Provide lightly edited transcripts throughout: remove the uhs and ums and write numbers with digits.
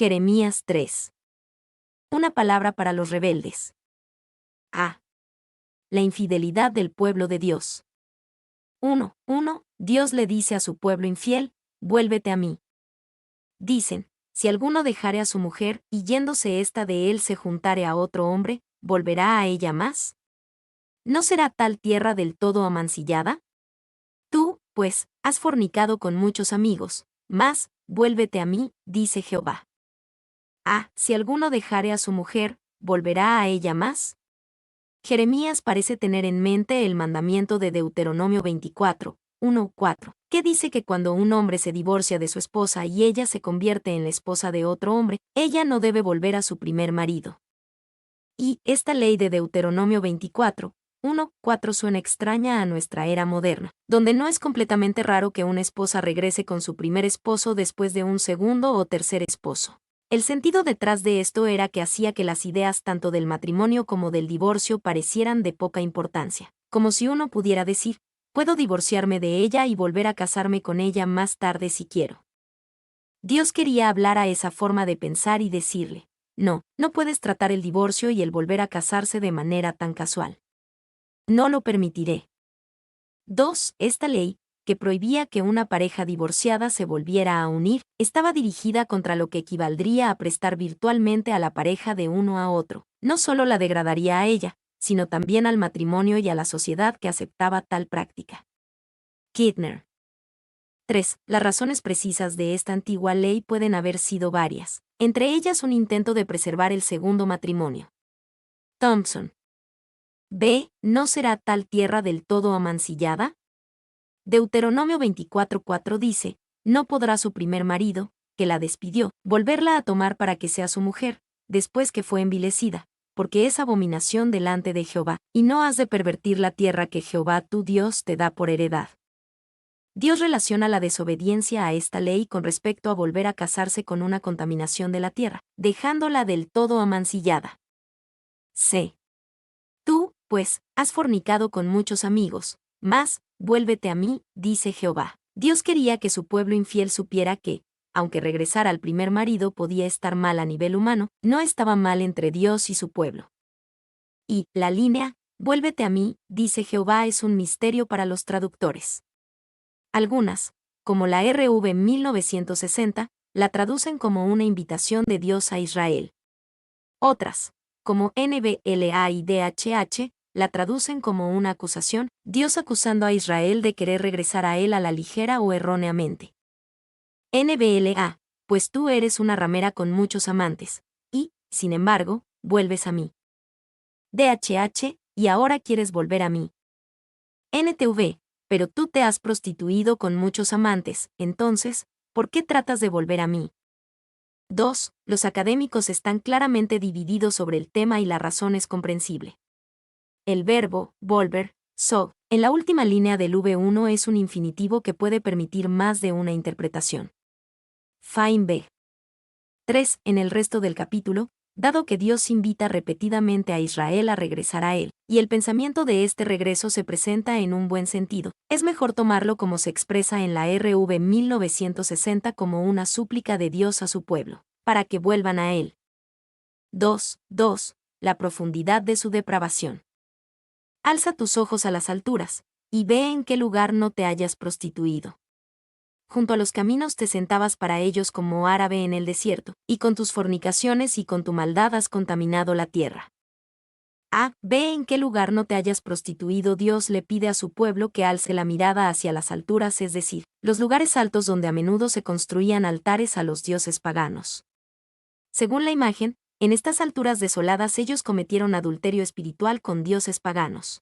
Jeremías 3. Una palabra para los rebeldes. A. La infidelidad del pueblo de Dios. 1. Dios le dice a su pueblo infiel, vuélvete a mí. Dicen, si alguno dejare a su mujer y yéndose ésta de él se juntare a otro hombre, ¿volverá a ella más? ¿No será tal tierra del todo amancillada? Tú, pues, has fornicado con muchos amigos, mas, vuélvete a mí, dice Jehová. A. Si alguno dejare a su mujer, ¿volverá a ella más? Jeremías parece tener en mente el mandamiento de Deuteronomio 24, 1-4, que dice que cuando un hombre se divorcia de su esposa y ella se convierte en la esposa de otro hombre, ella no debe volver a su primer marido. Y esta ley de Deuteronomio 24, 1-4 suena extraña a nuestra era moderna, donde no es completamente raro que una esposa regrese con su primer esposo después de un segundo o tercer esposo. El sentido detrás de esto era que hacía que las ideas tanto del matrimonio como del divorcio parecieran de poca importancia, como si uno pudiera decir, puedo divorciarme de ella y volver a casarme con ella más tarde si quiero. Dios quería hablar a esa forma de pensar y decirle, no puedes tratar el divorcio y el volver a casarse de manera tan casual. No lo permitiré. 2. Esta ley, que prohibía que una pareja divorciada se volviera a unir, estaba dirigida contra lo que equivaldría a prestar virtualmente a la pareja de uno a otro. No solo la degradaría a ella, sino también al matrimonio y a la sociedad que aceptaba tal práctica. Kidner. 3. Las razones precisas de esta antigua ley pueden haber sido varias, entre ellas un intento de preservar el segundo matrimonio. Thompson. B. ¿No será tal tierra del todo amancillada? Deuteronomio 24:4 dice, no podrá su primer marido, que la despidió, volverla a tomar para que sea su mujer, después que fue envilecida, porque es abominación delante de Jehová, y no has de pervertir la tierra que Jehová tu Dios te da por heredad. Dios relaciona la desobediencia a esta ley con respecto a volver a casarse con una contaminación de la tierra, dejándola del todo amancillada. C. Tú, pues, has fornicado con muchos amigos, mas, vuélvete a mí, dice Jehová. Dios quería que su pueblo infiel supiera que, aunque regresar al primer marido podía estar mal a nivel humano, no estaba mal entre Dios y su pueblo. Y la línea, vuélvete a mí, dice Jehová, es un misterio para los traductores. Algunas, como la RV 1960, la traducen como una invitación de Dios a Israel. Otras, como NBLA y DHH, la traducen como una acusación, Dios acusando a Israel de querer regresar a él a la ligera o erróneamente. NBLA, pues tú eres una ramera con muchos amantes, y, sin embargo, vuelves a mí. DHH, y ahora quieres volver a mí. NTV, pero tú te has prostituido con muchos amantes, entonces, ¿por qué tratas de volver a mí? 2. Los académicos están claramente divididos sobre el tema y la razón es comprensible. El verbo, volver, en la última línea del V1 es un infinitivo que puede permitir más de una interpretación. Fine B. 3. En el resto del capítulo, dado que Dios invita repetidamente a Israel a regresar a él, y el pensamiento de este regreso se presenta en un buen sentido, es mejor tomarlo como se expresa en la RV 1960 como una súplica de Dios a su pueblo, para que vuelvan a él. 2. La profundidad de su depravación. Alza tus ojos a las alturas, y ve en qué lugar no te hayas prostituido. Junto a los caminos te sentabas para ellos como árabe en el desierto, y con tus fornicaciones y con tu maldad has contaminado la tierra. A. Ve en qué lugar no te hayas prostituido. Dios le pide a su pueblo que alce la mirada hacia las alturas, es decir, los lugares altos donde a menudo se construían altares a los dioses paganos. Según la imagen, en estas alturas desoladas ellos cometieron adulterio espiritual con dioses paganos.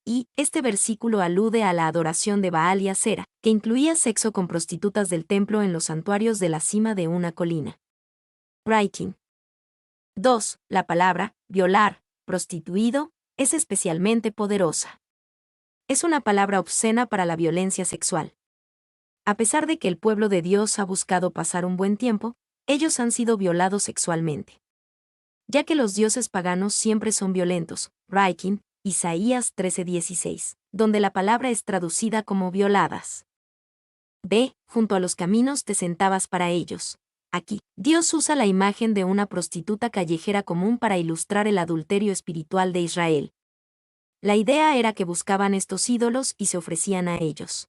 Y este versículo alude a la adoración de Baal y Asera, que incluía sexo con prostitutas del templo en los santuarios de la cima de una colina. Writing. 2. La palabra, violar, prostituido, es especialmente poderosa. Es una palabra obscena para la violencia sexual. A pesar de que el pueblo de Dios ha buscado pasar un buen tiempo, ellos han sido violados sexualmente. Ya que los dioses paganos siempre son violentos, Writing, Isaías 13:16, donde la palabra es traducida como violadas. B. Junto a los caminos te sentabas para ellos. Aquí, Dios usa la imagen de una prostituta callejera común para ilustrar el adulterio espiritual de Israel. La idea era que buscaban estos ídolos y se ofrecían a ellos.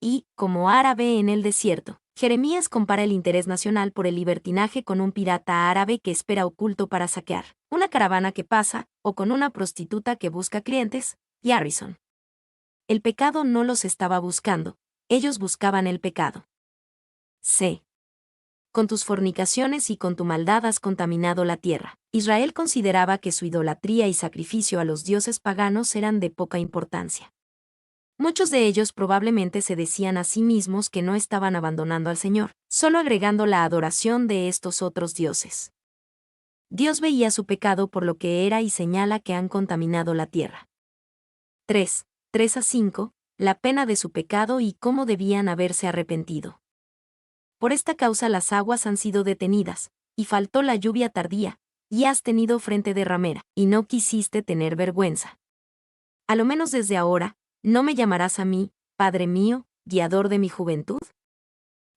Y, como árabe en el desierto, Jeremías compara el interés nacional por el libertinaje con un pirata árabe que espera oculto para saquear, una caravana que pasa, o con una prostituta que busca clientes, y Harrison. El pecado no los estaba buscando, ellos buscaban el pecado. C. Con tus fornicaciones y con tu maldad has contaminado la tierra. Israel consideraba que su idolatría y sacrificio a los dioses paganos eran de poca importancia. Muchos de ellos probablemente se decían a sí mismos que no estaban abandonando al Señor, solo agregando la adoración de estos otros dioses. Dios veía su pecado por lo que era y señala que han contaminado la tierra. 3:3-5, la pena de su pecado y cómo debían haberse arrepentido. Por esta causa las aguas han sido detenidas, y faltó la lluvia tardía, y has tenido frente de ramera, y no quisiste tener vergüenza. A lo menos desde ahora, ¿no me llamarás a mí, Padre mío, guiador de mi juventud?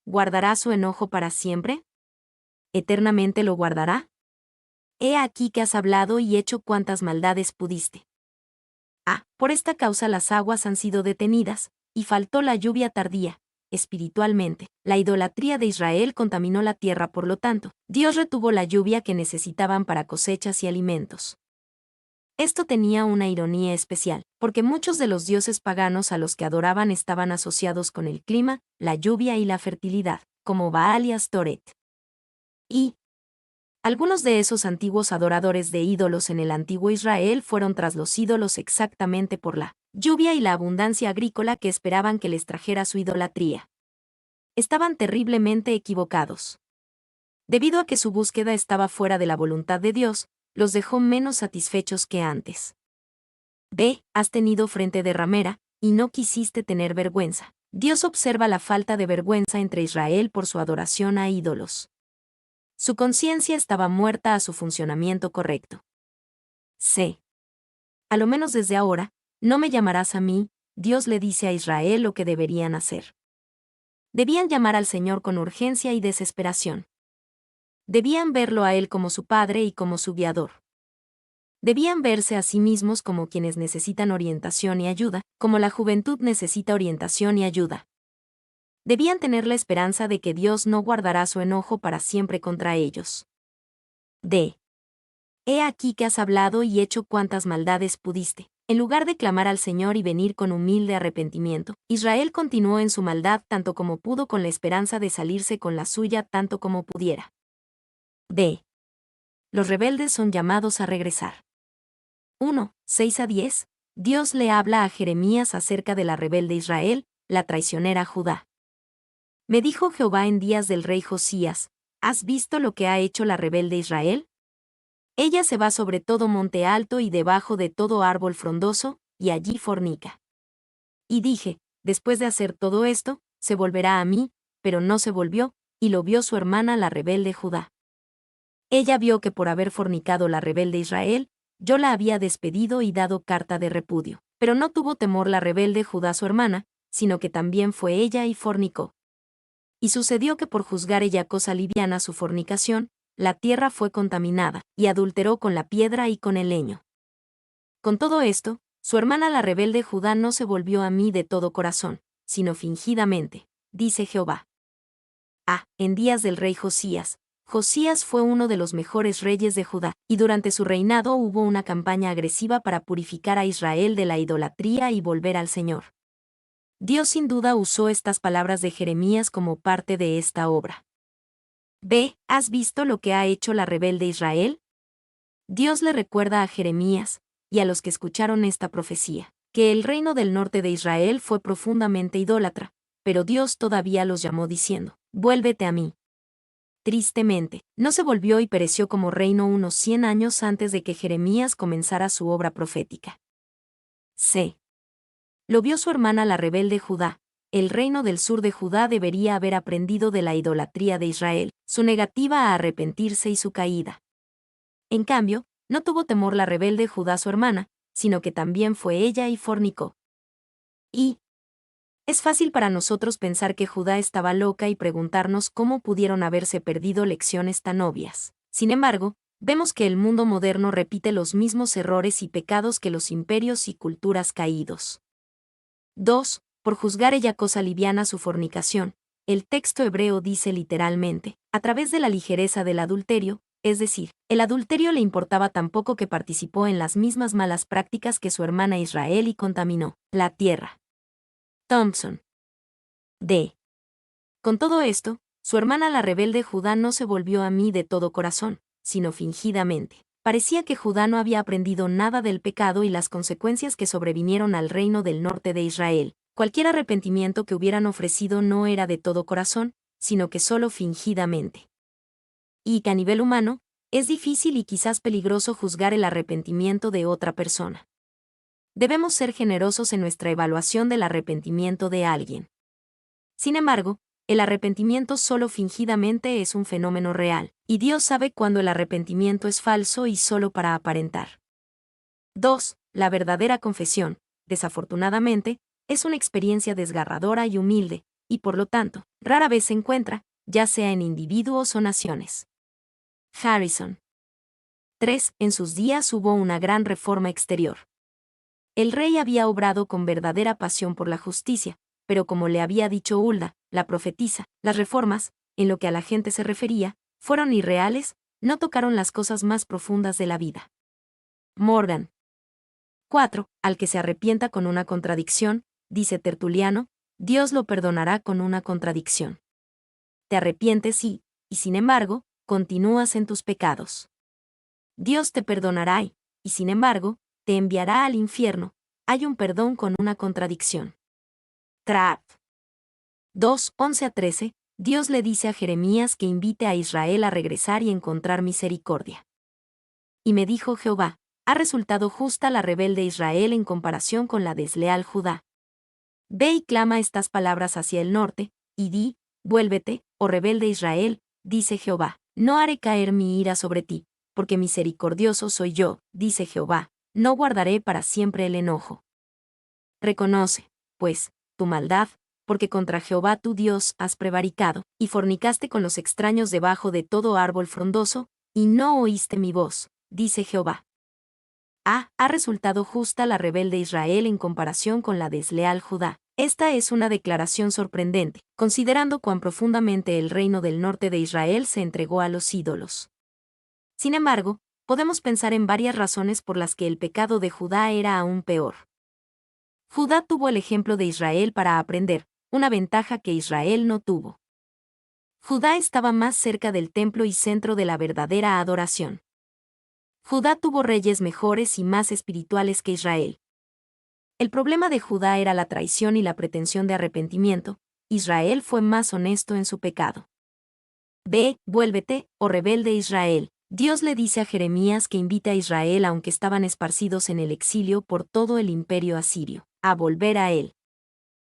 ¿Guardará su enojo para siempre? ¿Eternamente lo guardará? He aquí que has hablado y hecho cuantas maldades pudiste. Por esta causa las aguas han sido detenidas, y faltó la lluvia tardía. Espiritualmente, la idolatría de Israel contaminó la tierra, por lo tanto, Dios retuvo la lluvia que necesitaban para cosechas y alimentos. Esto tenía una ironía especial, porque muchos de los dioses paganos a los que adoraban estaban asociados con el clima, la lluvia y la fertilidad, como Baal y Astoret. Y algunos de esos antiguos adoradores de ídolos en el antiguo Israel fueron tras los ídolos exactamente por la lluvia y la abundancia agrícola que esperaban que les trajera su idolatría. Estaban terriblemente equivocados. Debido a que su búsqueda estaba fuera de la voluntad de Dios, los dejó menos satisfechos que antes. Has tenido frente de ramera, y no quisiste tener vergüenza. Dios observa la falta de vergüenza entre Israel por su adoración a ídolos. Su conciencia estaba muerta a su funcionamiento correcto. C. A lo menos desde ahora, no me llamarás a mí, Dios le dice a Israel lo que deberían hacer. Debían llamar al Señor con urgencia y desesperación. Debían verlo a Él como su Padre y como su guiador. Debían verse a sí mismos como quienes necesitan orientación y ayuda, como la juventud necesita orientación y ayuda. Debían tener la esperanza de que Dios no guardará su enojo para siempre contra ellos. D. He aquí que has hablado y hecho cuantas maldades pudiste. En lugar de clamar al Señor y venir con humilde arrepentimiento, Israel continuó en su maldad tanto como pudo con la esperanza de salirse con la suya tanto como pudiera. D. Los rebeldes son llamados a regresar. 1:6-10, Dios le habla a Jeremías acerca de la rebelde Israel, la traicionera Judá. Me dijo Jehová en días del rey Josías, ¿has visto lo que ha hecho la rebelde Israel? Ella se va sobre todo monte alto y debajo de todo árbol frondoso, y allí fornica. Y dije, después de hacer todo esto, se volverá a mí, pero no se volvió, y lo vio su hermana la rebelde Judá. Ella vio que por haber fornicado la rebelde Israel, yo la había despedido y dado carta de repudio. Pero no tuvo temor la rebelde Judá su hermana, sino que también fue ella y fornicó. Y sucedió que por juzgar ella cosa liviana su fornicación, la tierra fue contaminada, y adulteró con la piedra y con el leño. Con todo esto, su hermana la rebelde Judá no se volvió a mí de todo corazón, sino fingidamente, dice Jehová. En días del rey Josías, Josías fue uno de los mejores reyes de Judá, y durante su reinado hubo una campaña agresiva para purificar a Israel de la idolatría y volver al Señor. Dios sin duda usó estas palabras de Jeremías como parte de esta obra. ¿Has visto lo que ha hecho la rebelde Israel? Dios le recuerda a Jeremías, y a los que escucharon esta profecía, que el reino del norte de Israel fue profundamente idólatra, pero Dios todavía los llamó diciendo, vuélvete a mí. Tristemente, no se volvió y pereció como reino unos 100 años antes de que Jeremías comenzara su obra profética. C. Lo vio su hermana la rebelde Judá. El reino del sur de Judá debería haber aprendido de la idolatría de Israel, su negativa a arrepentirse y su caída. En cambio, no tuvo temor la rebelde Judá su hermana, sino que también fue ella y fornicó. Y Es fácil para nosotros pensar que Judá estaba loca y preguntarnos cómo pudieron haberse perdido lecciones tan obvias. Sin embargo, vemos que el mundo moderno repite los mismos errores y pecados que los imperios y culturas caídos. 2. Por juzgar ella cosa liviana su fornicación. El texto hebreo dice literalmente, a través de la ligereza del adulterio, es decir, el adulterio le importaba tan poco que participó en las mismas malas prácticas que su hermana Israel y contaminó la tierra. Thompson. D. Con todo esto, su hermana la rebelde Judá no se volvió a mí de todo corazón, sino fingidamente. Parecía que Judá no había aprendido nada del pecado y las consecuencias que sobrevinieron al reino del norte de Israel. Cualquier arrepentimiento que hubieran ofrecido no era de todo corazón, sino que solo fingidamente. Y que a nivel humano, es difícil y quizás peligroso juzgar el arrepentimiento de otra persona. Debemos ser generosos en nuestra evaluación del arrepentimiento de alguien. Sin embargo, el arrepentimiento solo fingidamente es un fenómeno real, y Dios sabe cuando el arrepentimiento es falso y solo para aparentar. 2. La verdadera confesión, desafortunadamente, es una experiencia desgarradora y humilde, y por lo tanto, rara vez se encuentra, ya sea en individuos o naciones. Harrison. 3. En sus días hubo una gran reforma exterior. El rey había obrado con verdadera pasión por la justicia, pero como le había dicho Hulda, la profetisa, las reformas, en lo que a la gente se refería, fueron irreales, no tocaron las cosas más profundas de la vida. Morgan. 4. Al que se arrepienta con una contradicción, dice Tertuliano, Dios lo perdonará con una contradicción. Te arrepientes y sin embargo, continúas en tus pecados. Dios te perdonará y sin embargo, te enviará al infierno. Hay un perdón con una contradicción. Trapp. 2, 11-13, Dios le dice a Jeremías que invite a Israel a regresar y encontrar misericordia. Y me dijo Jehová, ha resultado justa la rebelde Israel en comparación con la desleal Judá. Ve y clama estas palabras hacia el norte, y di, vuélvete, oh rebelde Israel, dice Jehová, no haré caer mi ira sobre ti, porque misericordioso soy yo, dice Jehová, no guardaré para siempre el enojo. Reconoce, pues, tu maldad, porque contra Jehová tu Dios has prevaricado, y fornicaste con los extraños debajo de todo árbol frondoso, y no oíste mi voz, dice Jehová. Ha resultado justa la rebelde Israel en comparación con la desleal Judá. Esta es una declaración sorprendente, considerando cuán profundamente el reino del norte de Israel se entregó a los ídolos. Sin embargo, podemos pensar en varias razones por las que el pecado de Judá era aún peor. Judá tuvo el ejemplo de Israel para aprender, una ventaja que Israel no tuvo. Judá estaba más cerca del templo y centro de la verdadera adoración. Judá tuvo reyes mejores y más espirituales que Israel. El problema de Judá era la traición y la pretensión de arrepentimiento. Israel fue más honesto en su pecado. Ve, vuélvete, oh rebelde Israel. Dios le dice a Jeremías que invite a Israel, aunque estaban esparcidos en el exilio por todo el imperio asirio, a volver a él.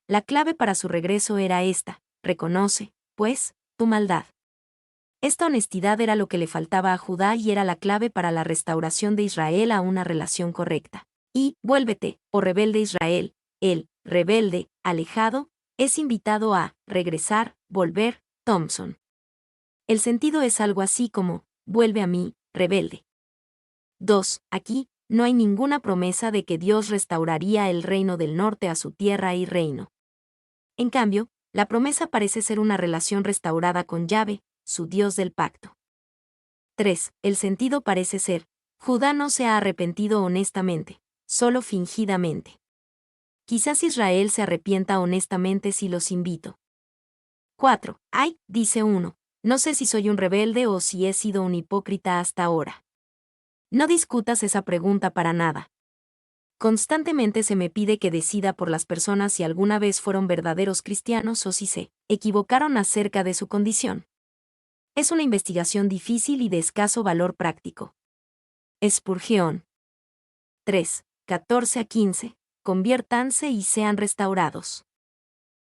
La clave para su regreso era esta: reconoce, pues, tu maldad. Esta honestidad era lo que le faltaba a Judá y era la clave para la restauración de Israel a una relación correcta. Y, vuélvete, oh rebelde Israel, el rebelde, alejado, es invitado a regresar, volver, Thompson. El sentido es algo así como, vuelve a mí, rebelde. 2. Aquí, no hay ninguna promesa de que Dios restauraría el reino del norte a su tierra y reino. En cambio, la promesa parece ser una relación restaurada con Yahvé, su Dios del pacto. 3. El sentido parece ser, Judá no se ha arrepentido honestamente, solo fingidamente. Quizás Israel se arrepienta honestamente si los invito. 4. Ay, dice uno, no sé si soy un rebelde o si he sido un hipócrita hasta ahora. No discutas esa pregunta para nada. Constantemente se me pide que decida por las personas si alguna vez fueron verdaderos cristianos o si se equivocaron acerca de su condición. Es una investigación difícil y de escaso valor práctico. Spurgeon. 3, 14-15. Conviértanse y sean restaurados.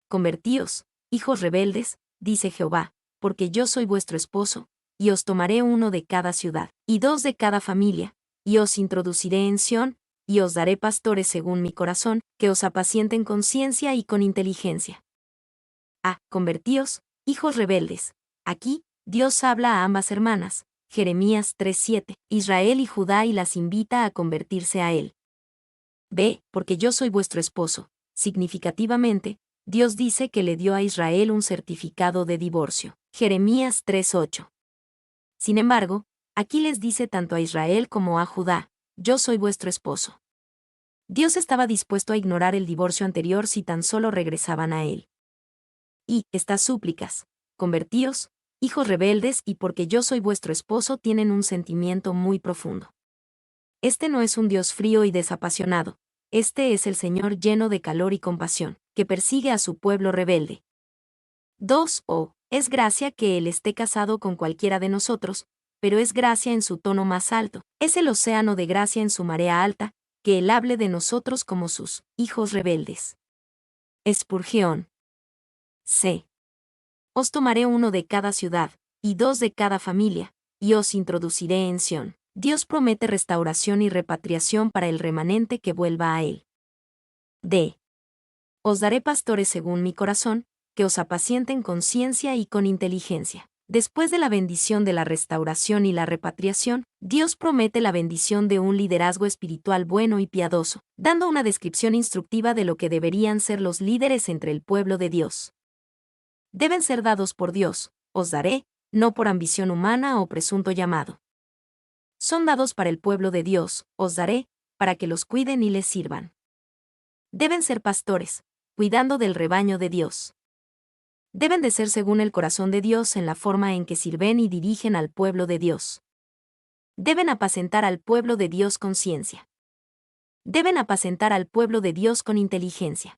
Convertíos, hijos rebeldes, dice Jehová, porque yo soy vuestro esposo, y os tomaré uno de cada ciudad, y 2 de cada familia, y os introduciré en Sión, y os daré pastores según mi corazón, que os apacienten con ciencia y con inteligencia. Convertíos, hijos rebeldes. Aquí, Dios habla a ambas hermanas, Jeremías 3:7, Israel y Judá, y las invita a convertirse a él. B, porque yo soy vuestro esposo. Significativamente, Dios dice que le dio a Israel un certificado de divorcio. Jeremías 3:8. Sin embargo, aquí les dice tanto a Israel como a Judá, yo soy vuestro esposo. Dios estaba dispuesto a ignorar el divorcio anterior si tan solo regresaban a él. Y estas súplicas, convertíos, hijos rebeldes, y porque yo soy vuestro esposo, tienen un sentimiento muy profundo. Este no es un Dios frío y desapasionado, este es el Señor lleno de calor y compasión, que persigue a su pueblo rebelde. 2. Es gracia que Él esté casado con cualquiera de nosotros, pero es gracia en su tono más alto, es el océano de gracia en su marea alta, que Él hable de nosotros como sus hijos rebeldes. Spurgeon. C. Os tomaré uno de cada ciudad, y 2 de cada familia, y os introduciré en Sión. Dios promete restauración y repatriación para el remanente que vuelva a Él. D. Os daré pastores según mi corazón, que os apacienten con ciencia y con inteligencia. Después de la bendición de la restauración y la repatriación, Dios promete la bendición de un liderazgo espiritual bueno y piadoso, dando una descripción instructiva de lo que deberían ser los líderes entre el pueblo de Dios. Deben ser dados por Dios, os daré, no por ambición humana o presunto llamado. Son dados para el pueblo de Dios, os daré, para que los cuiden y les sirvan. Deben ser pastores, cuidando del rebaño de Dios. Deben de ser según el corazón de Dios en la forma en que sirven y dirigen al pueblo de Dios. Deben apacentar al pueblo de Dios con ciencia. Deben apacentar al pueblo de Dios con inteligencia.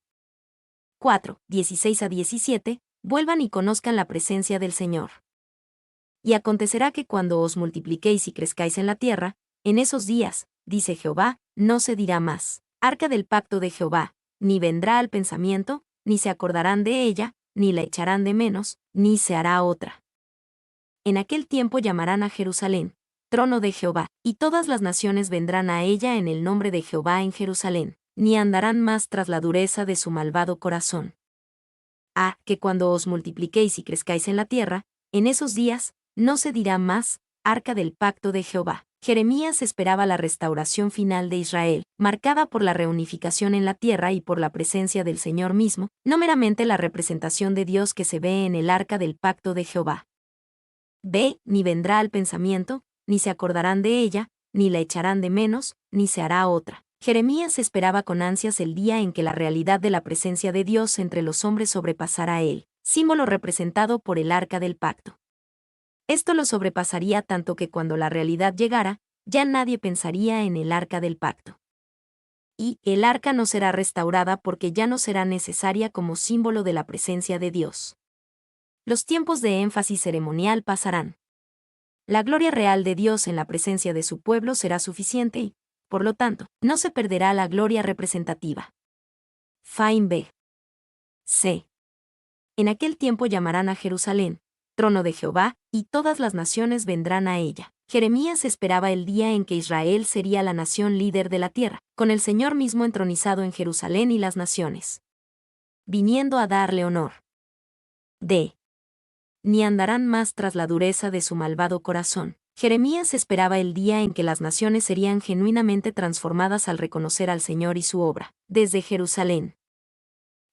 4, 16-17, vuelvan y conozcan la presencia del Señor. Y acontecerá que cuando os multipliquéis y crezcáis en la tierra, en esos días, dice Jehová, no se dirá más, arca del pacto de Jehová, ni vendrá al pensamiento, ni se acordarán de ella, ni la echarán de menos, ni se hará otra. En aquel tiempo llamarán a Jerusalén, trono de Jehová, y todas las naciones vendrán a ella en el nombre de Jehová en Jerusalén, ni andarán más tras la dureza de su malvado corazón. Que cuando os multipliquéis y crezcáis en la tierra, en esos días, no se dirá más, arca del pacto de Jehová. Jeremías esperaba la restauración final de Israel, marcada por la reunificación en la tierra y por la presencia del Señor mismo, no meramente la representación de Dios que se ve en el arca del pacto de Jehová. B. Ni vendrá al pensamiento, ni se acordarán de ella, ni la echarán de menos, ni se hará otra. Jeremías esperaba con ansias el día en que la realidad de la presencia de Dios entre los hombres sobrepasara a él, símbolo representado por el arca del pacto. Esto lo sobrepasaría tanto que cuando la realidad llegara, ya nadie pensaría en el arca del pacto. Y el arca no será restaurada porque ya no será necesaria como símbolo de la presencia de Dios. Los tiempos de énfasis ceremonial pasarán. La gloria real de Dios en la presencia de su pueblo será suficiente y, por lo tanto, no se perderá la gloria representativa. Fain B. C. En aquel tiempo llamarán a Jerusalén, trono de Jehová, y todas las naciones vendrán a ella. Jeremías esperaba el día en que Israel sería la nación líder de la tierra, con el Señor mismo entronizado en Jerusalén y las naciones, viniendo a darle honor. D. Ni andarán más tras la dureza de su malvado corazón. Jeremías esperaba el día en que las naciones serían genuinamente transformadas al reconocer al Señor y su obra, desde Jerusalén.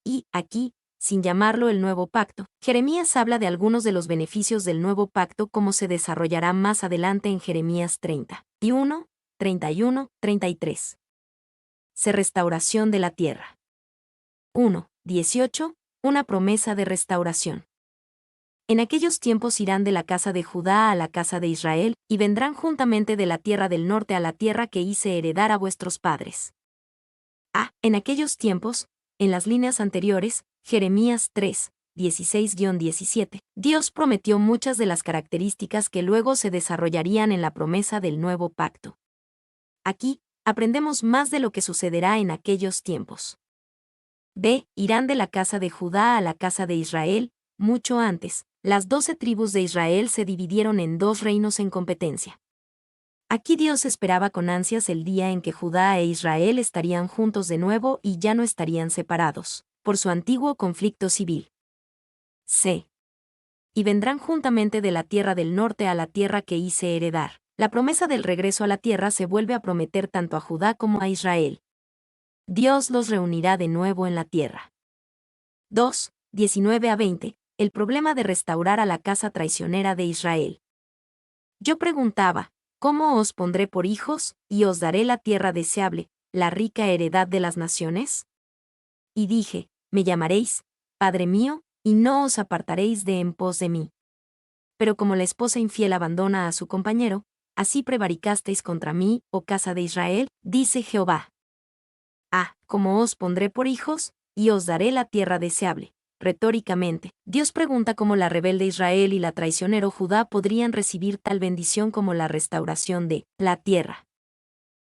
Y, aquí, sin llamarlo el nuevo pacto, Jeremías habla de algunos de los beneficios del nuevo pacto como se desarrollará más adelante en Jeremías 31, 31, 33. Restauración de la tierra. 1, 18, una promesa de restauración. En aquellos tiempos irán de la casa de Judá a la casa de Israel, y vendrán juntamente de la tierra del norte a la tierra que hice heredar a vuestros padres. En aquellos tiempos, en las líneas anteriores, Jeremías 3, 16-17, Dios prometió muchas de las características que luego se desarrollarían en la promesa del nuevo pacto. Aquí, aprendemos más de lo que sucederá en aquellos tiempos. B. Irán de la casa de Judá a la casa de Israel. Mucho antes, las 12 tribus de Israel se dividieron en 2 reinos en competencia. Aquí Dios esperaba con ansias el día en que Judá e Israel estarían juntos de nuevo y ya no estarían separados, por su antiguo conflicto civil. C. Y vendrán juntamente de la tierra del norte a la tierra que hice heredar. La promesa del regreso a la tierra se vuelve a prometer tanto a Judá como a Israel. Dios los reunirá de nuevo en la tierra. 2. 19 a 20. El problema de restaurar a la casa traicionera de Israel. Yo preguntaba, ¿cómo os pondré por hijos, y os daré la tierra deseable, la rica heredad de las naciones? Y dije, me llamaréis, Padre mío, y no os apartaréis de en pos de mí. Pero como la esposa infiel abandona a su compañero, así prevaricasteis contra mí, oh casa de Israel, dice Jehová. ¿Cómo os pondré por hijos, y os daré la tierra deseable? Retóricamente, Dios pregunta cómo la rebelde Israel y la traicionero Judá podrían recibir tal bendición como la restauración de la tierra.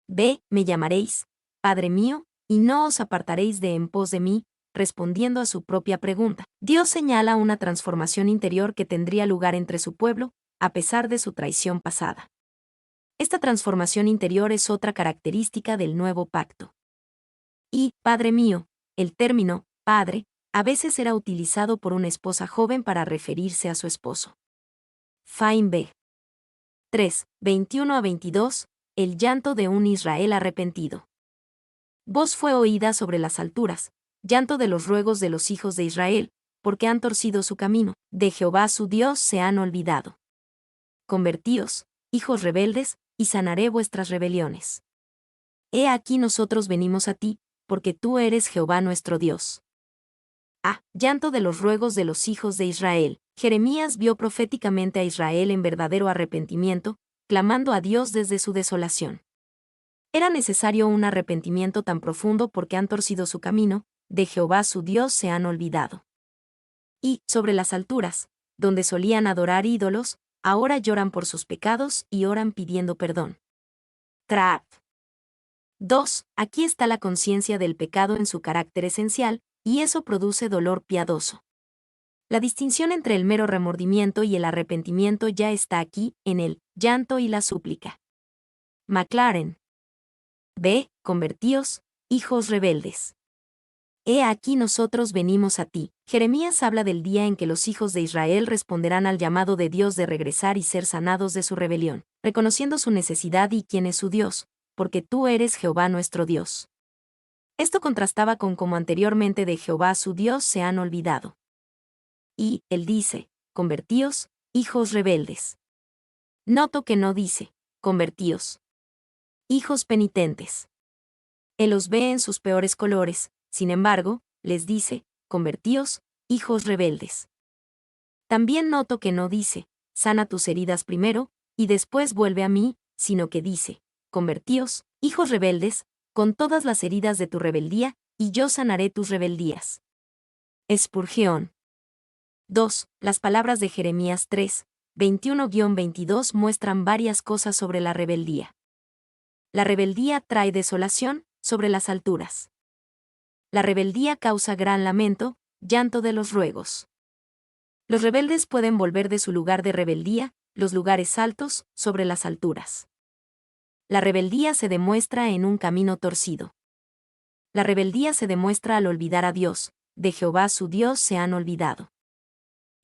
B. Me llamaréis, Padre mío, y no os apartaréis de en pos de mí. Respondiendo a su propia pregunta, Dios señala una transformación interior que tendría lugar entre su pueblo, a pesar de su traición pasada. Esta transformación interior es otra característica del nuevo pacto. Y, Padre mío, el término, Padre, a veces era utilizado por una esposa joven para referirse a su esposo. Fain B. 3, 21 a 22, el llanto de un Israel arrepentido. Voz fue oída sobre las alturas, llanto de los ruegos de los hijos de Israel, porque han torcido su camino, de Jehová su Dios se han olvidado. Convertíos, hijos rebeldes, y sanaré vuestras rebeliones. He aquí nosotros venimos a ti, porque tú eres Jehová nuestro Dios. Llanto de los ruegos de los hijos de Israel. Jeremías vio proféticamente a Israel en verdadero arrepentimiento, clamando a Dios desde su desolación. Era necesario un arrepentimiento tan profundo porque han torcido su camino, de Jehová su Dios se han olvidado. Y, sobre las alturas, donde solían adorar ídolos, ahora lloran por sus pecados y oran pidiendo perdón. Trap. 2. Aquí está la conciencia del pecado en su carácter esencial, y eso produce dolor piadoso. La distinción entre el mero remordimiento y el arrepentimiento ya está aquí, en el llanto y la súplica. McLaren. B. Convertíos, hijos rebeldes. He aquí nosotros venimos a ti. Jeremías habla del día en que los hijos de Israel responderán al llamado de Dios de regresar y ser sanados de su rebelión, reconociendo su necesidad y quién es su Dios, porque tú eres Jehová nuestro Dios. Esto contrastaba con cómo anteriormente de Jehová su Dios se han olvidado. Y, él dice, convertíos, hijos rebeldes. Noto que no dice, convertíos. Hijos penitentes. Él los ve en sus peores colores, sin embargo, les dice, convertíos, hijos rebeldes. También noto que no dice, sana tus heridas primero, y después vuelve a mí, sino que dice, convertíos, hijos rebeldes, con todas las heridas de tu rebeldía, y yo sanaré tus rebeldías. Spurgeon. 2. Las palabras de Jeremías 3, 21-22 muestran varias cosas sobre la rebeldía. La rebeldía trae desolación sobre las alturas. La rebeldía causa gran lamento, llanto de los ruegos. Los rebeldes pueden volver de su lugar de rebeldía, los lugares altos, sobre las alturas. La rebeldía se demuestra en un camino torcido. La rebeldía se demuestra al olvidar a Dios, de Jehová su Dios se han olvidado.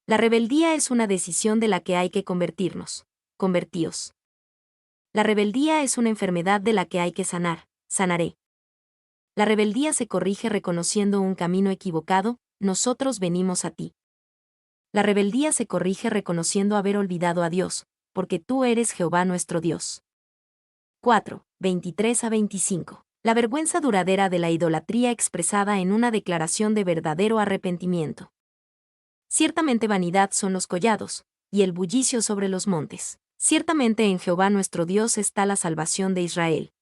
La rebeldía es una decisión de la que hay que convertirnos. Convertíos. La rebeldía es una enfermedad de la que hay que sanar. Sanaré. La rebeldía se corrige reconociendo un camino equivocado, nosotros venimos a ti. La rebeldía se corrige reconociendo haber olvidado a Dios, porque tú eres Jehová nuestro Dios. 4, 23-25. La vergüenza duradera de la idolatría expresada en una declaración de verdadero arrepentimiento. Ciertamente vanidad son los collados, y el bullicio sobre los montes. Ciertamente en Jehová nuestro Dios está la salvación de Israel.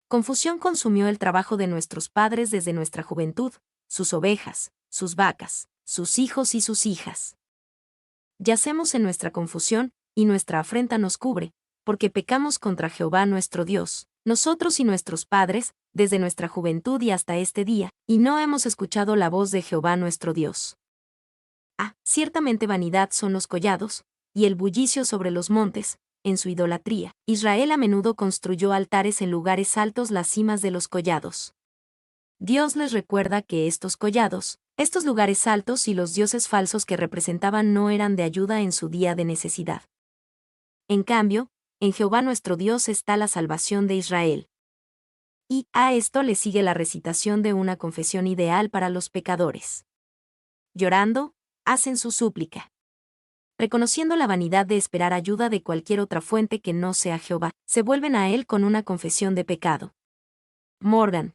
Confusión consumió el trabajo de nuestros padres desde nuestra juventud, sus ovejas, sus vacas, sus hijos y sus hijas. Yacemos en nuestra confusión, y nuestra afrenta nos cubre, porque pecamos contra Jehová nuestro Dios, nosotros y nuestros padres, desde nuestra juventud y hasta este día, y no hemos escuchado la voz de Jehová nuestro Dios. Ciertamente vanidad son los collados, y el bullicio sobre los montes, en su idolatría. Israel a menudo construyó altares en lugares altos, las cimas de los collados. Dios les recuerda que estos collados, estos lugares altos y los dioses falsos que representaban no eran de ayuda en su día de necesidad. En cambio, en Jehová nuestro Dios está la salvación de Israel. Y a esto le sigue la recitación de una confesión ideal para los pecadores. Llorando, hacen su súplica. Reconociendo la vanidad de esperar ayuda de cualquier otra fuente que no sea Jehová, se vuelven a él con una confesión de pecado. Morgan.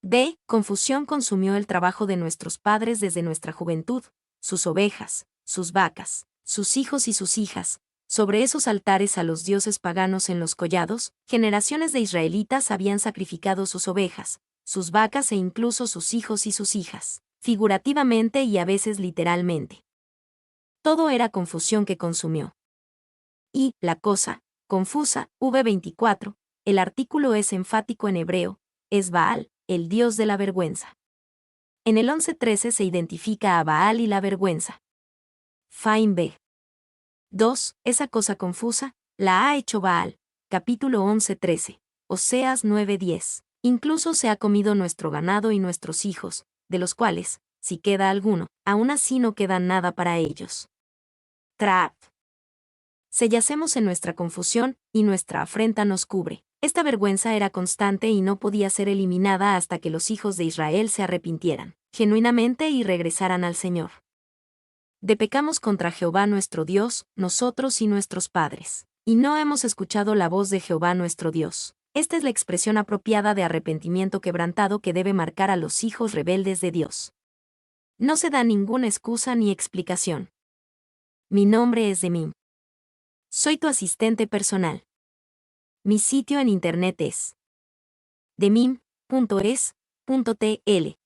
D. Confusión consumió el trabajo de nuestros padres desde nuestra juventud, sus ovejas, sus vacas, sus hijos y sus hijas. Sobre esos altares a los dioses paganos en los collados, generaciones de israelitas habían sacrificado sus ovejas, sus vacas e incluso sus hijos y sus hijas, figurativamente y a veces literalmente. Todo era confusión que consumió. Y, la cosa, confusa, v24, el artículo es enfático en hebreo, es Baal, el dios de la vergüenza. En el 11:13 se identifica a Baal y la vergüenza. Fain B. 2. Esa cosa confusa, la ha hecho Baal. Capítulo 11:13. Oseas 9:10. Incluso se ha comido nuestro ganado y nuestros hijos, de los cuales, si queda alguno, aún así no queda nada para ellos. Trap. Se yacemos en nuestra confusión, y nuestra afrenta nos cubre. Esta vergüenza era constante y no podía ser eliminada hasta que los hijos de Israel se arrepintieran, genuinamente y regresaran al Señor. De pecamos contra Jehová nuestro Dios, nosotros y nuestros padres, y no hemos escuchado la voz de Jehová nuestro Dios. Esta es la expresión apropiada de arrepentimiento quebrantado que debe marcar a los hijos rebeldes de Dios. No se da ninguna excusa ni explicación. Mi nombre es Demim. Soy tu asistente personal. Mi sitio en internet es demim.es.tl.